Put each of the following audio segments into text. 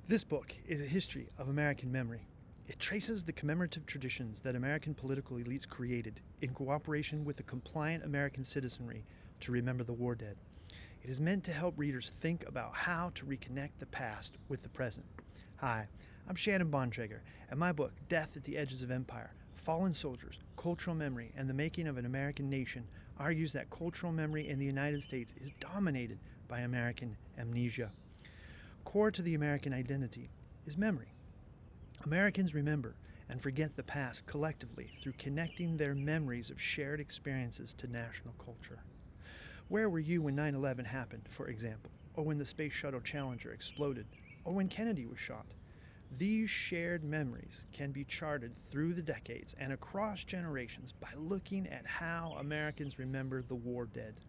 This book is a history of American memory. It traces the commemorative traditions that American political elites created in cooperation with the compliant American citizenry to remember the war dead. It is meant to help readers think about how to reconnect the past with the present. Hi, I'm Shannon Bontrager, and my book, Death at the Edges of Empire, Fallen Soldiers, Cultural Memory, and the Making of an American Nation, argues that cultural memory in the United States is dominated by American amnesia. Core to the American identity is memory. Americans remember and forget the past collectively through connecting their memories of shared experiences to national culture. Where were you when 9/11 happened, for example, or when the Space Shuttle Challenger exploded, or when Kennedy was shot? These shared memories can be charted through the decades and across generations by looking at how Americans remember the war dead.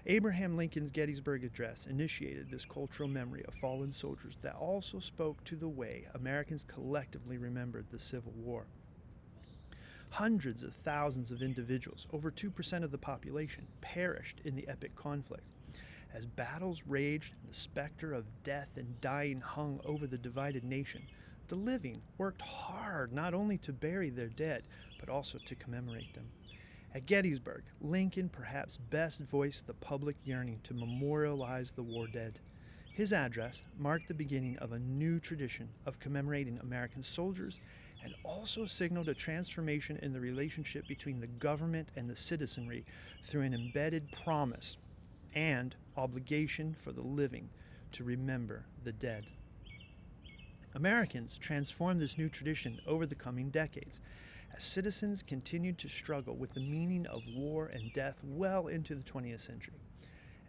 Abraham Lincoln's Gettysburg Address initiated this cultural memory of fallen soldiers that also spoke to the way Americans collectively remembered the Civil War. Hundreds of thousands of individuals, over 2% of the population, perished in the epic conflict. As battles raged and the specter of death and dying hung over the divided nation, the living worked hard not only to bury their dead, but also to commemorate them. At Gettysburg, Lincoln perhaps best voiced the public yearning to memorialize the war dead. His address marked the beginning of a new tradition of commemorating American soldiers and also signaled a transformation in the relationship between the government and the citizenry through an embedded promise and obligation for the living to remember the dead. Americans transformed this new tradition over the coming decades as citizens continued to struggle with the meaning of war and death well into the 20th century.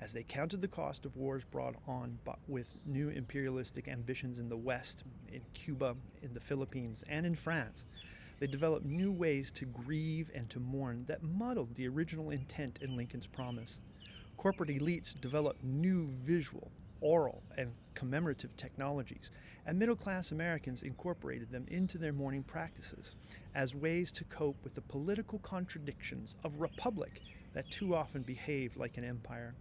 As they counted the cost of wars brought on with new imperialistic ambitions in the West, in Cuba, in the Philippines, and in France, they developed new ways to grieve and to mourn that muddled the original intent in Lincoln's promise. Corporate elites developed new visual, oral, and commemorative technologies, and middle-class Americans incorporated them into their mourning practices as ways to cope with the political contradictions of a republic that too often behaved like an empire.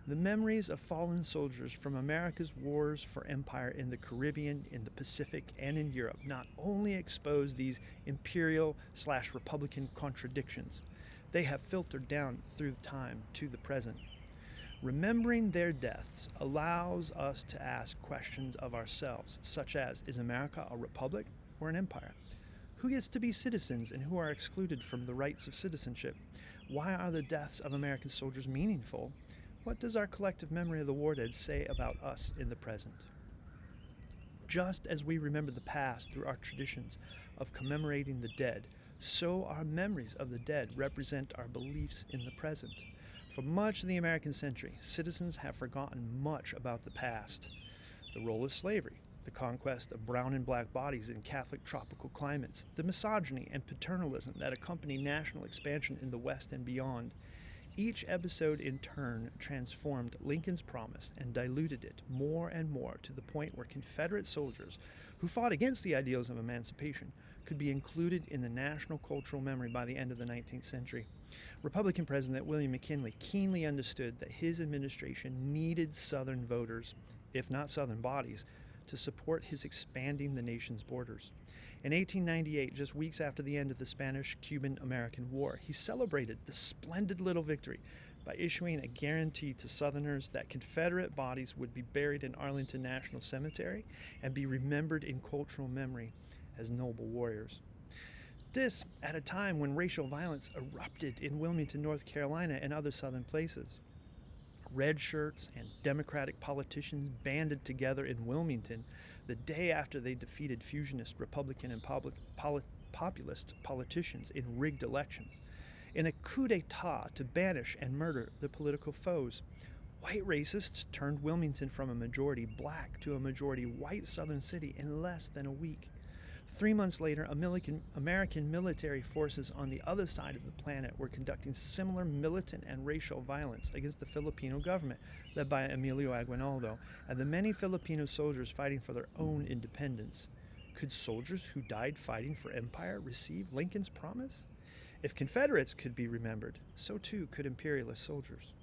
The memories of fallen soldiers from America's wars for empire in the Caribbean, in the Pacific, and in Europe not only expose these imperial/republican contradictions, they have filtered down through time to the present. Remembering their deaths allows us to ask questions of ourselves, such as, is America a republic or an empire? Who gets to be citizens and who are excluded from the rights of citizenship? Why are the deaths of American soldiers meaningful? What does our collective memory of the war dead say about us in the present? Just as we remember the past through our traditions of commemorating the dead, so our memories of the dead represent our beliefs in the present. For much of the American century, citizens have forgotten much about the past. The role of slavery, the conquest of brown and black bodies in Catholic tropical climates, the misogyny and paternalism that accompany national expansion in the West and beyond. Each episode in turn transformed Lincoln's promise and diluted it more and more to the point where Confederate soldiers who fought against the ideals of emancipation could be included in the national cultural memory by the end of the 19th century. Republican President William McKinley keenly understood that his administration needed Southern voters, if not Southern bodies, to support his expanding the nation's borders. In 1898, just weeks after the end of the Spanish-Cuban-American War, he celebrated the splendid little victory by issuing a guarantee to Southerners that Confederate bodies would be buried in Arlington National Cemetery and be remembered in cultural memory as noble warriors. This at a time when racial violence erupted in Wilmington, North Carolina, and other southern places. Red shirts and Democratic politicians banded together in Wilmington the day after they defeated fusionist Republican and populist politicians in rigged elections, in a coup d'etat to banish and murder the political foes. White racists turned Wilmington from a majority black to a majority white southern city in less than a week. 3 months later, American military forces on the other side of the planet were conducting similar militant and racial violence against the Filipino government, led by Emilio Aguinaldo, and the many Filipino soldiers fighting for their own independence. Could soldiers who died fighting for empire receive Lincoln's promise? If Confederates could be remembered, so too could imperialist soldiers.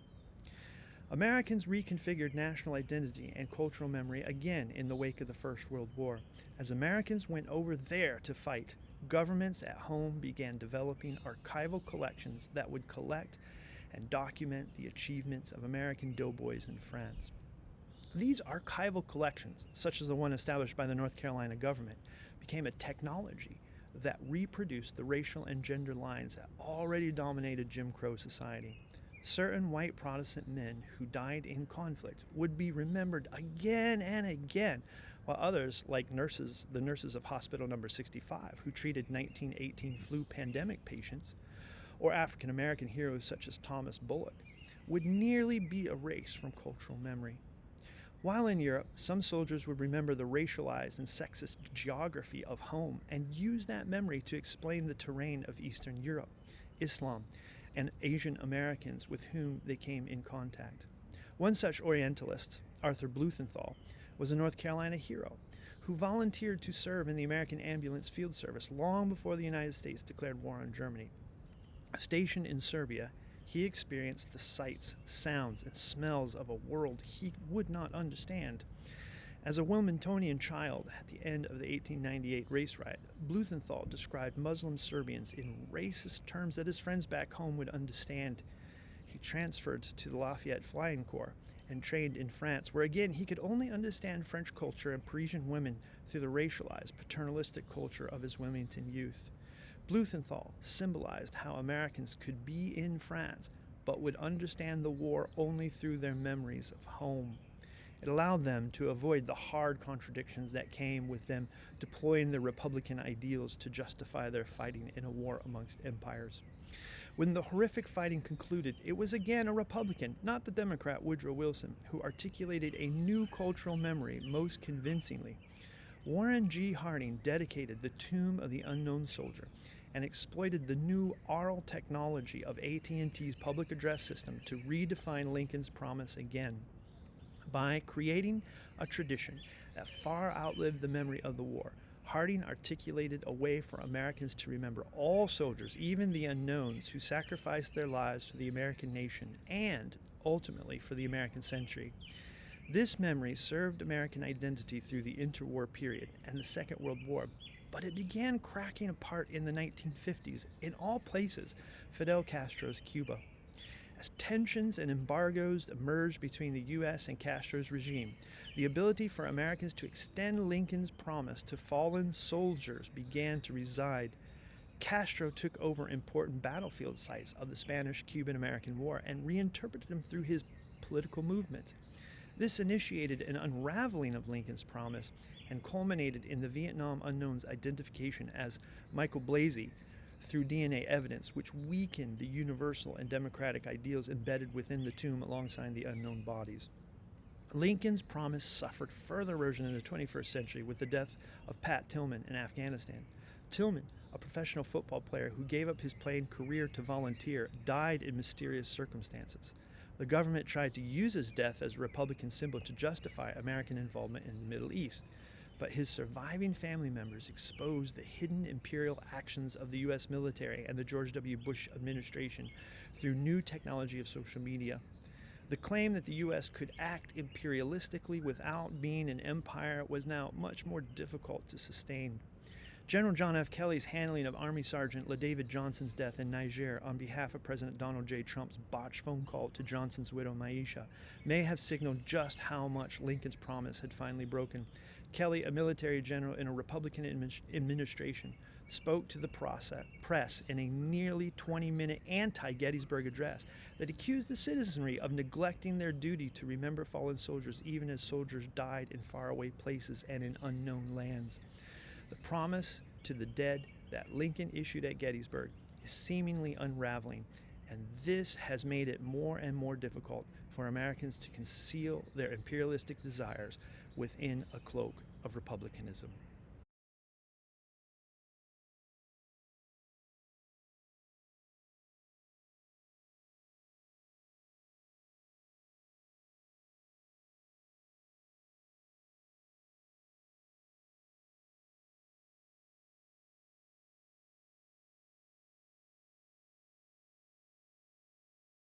Americans reconfigured national identity and cultural memory again in the wake of the First World War. As Americans went over there to fight, governments at home began developing archival collections that would collect and document the achievements of American doughboys in France. These archival collections, such as the one established by the North Carolina government, became a technology that reproduced the racial and gender lines that already dominated Jim Crow society. Certain white Protestant men who died in conflict would be remembered again and again, while others, like the nurses of Hospital Number 65, who treated 1918 flu pandemic patients, or African American heroes such as Thomas Bullock, would nearly be erased from cultural memory. While in Europe, some soldiers would remember the racialized and sexist geography of home and use that memory to explain the terrain of Eastern Europe, Islam, and Asian Americans with whom they came in contact. One such Orientalist, Arthur Blumenthal, was a North Carolina hero who volunteered to serve in the American Ambulance Field Service long before the United States declared war on Germany. Stationed in Serbia, he experienced the sights, sounds, and smells of a world he would not understand. As a Wilmingtonian child at the end of the 1898 race riot, Blumenthal described Muslim Serbians in racist terms that his friends back home would understand. He transferred to the Lafayette Flying Corps and trained in France, where again he could only understand French culture and Parisian women through the racialized, paternalistic culture of his Wilmington youth. Blumenthal symbolized how Americans could be in France, but would understand the war only through their memories of home. It allowed them to avoid the hard contradictions that came with them deploying their Republican ideals to justify their fighting in a war amongst empires. When the horrific fighting concluded, it was again a Republican, not the Democrat Woodrow Wilson, who articulated a new cultural memory most convincingly. Warren G. Harding dedicated the Tomb of the Unknown Soldier and exploited the new oral technology of AT&T's public address system to redefine Lincoln's promise again. By creating a tradition that far outlived the memory of the war, Harding articulated a way for Americans to remember all soldiers, even the unknowns, who sacrificed their lives for the American nation and, ultimately, for the American century. This memory served American identity through the interwar period and the Second World War, but it began cracking apart in the 1950s in all places, Fidel Castro's Cuba. As tensions and embargoes emerged between the U.S. and Castro's regime, the ability for Americans to extend Lincoln's promise to fallen soldiers began to reside. Castro took over important battlefield sites of the Spanish-Cuban-American War and reinterpreted them through his political movement. This initiated an unraveling of Lincoln's promise and culminated in the Vietnam unknown's identification as Michael Blasey through DNA evidence, which weakened the universal and democratic ideals embedded within the tomb alongside the unknown bodies. Lincoln's promise suffered further erosion in the 21st century with the death of Pat Tillman in Afghanistan. Tillman, a professional football player who gave up his playing career to volunteer, died in mysterious circumstances. The government tried to use his death as a Republican symbol to justify American involvement in the Middle East, but his surviving family members exposed the hidden imperial actions of the U.S. military and the George W. Bush administration through new technology of social media. The claim that the U.S. could act imperialistically without being an empire was now much more difficult to sustain. General John F. Kelly's handling of Army Sergeant LaDavid Johnson's death in Niger on behalf of President Donald J. Trump's botched phone call to Johnson's widow Maisha may have signaled just how much Lincoln's promise had finally broken. Kelly, a military general in a Republican administration, spoke to the press in a nearly 20-minute anti-Gettysburg address that accused the citizenry of neglecting their duty to remember fallen soldiers even as soldiers died in faraway places and in unknown lands. The promise to the dead that Lincoln issued at Gettysburg is seemingly unraveling, and this has made it more and more difficult for Americans to conceal their imperialistic desires within a cloak of republicanism.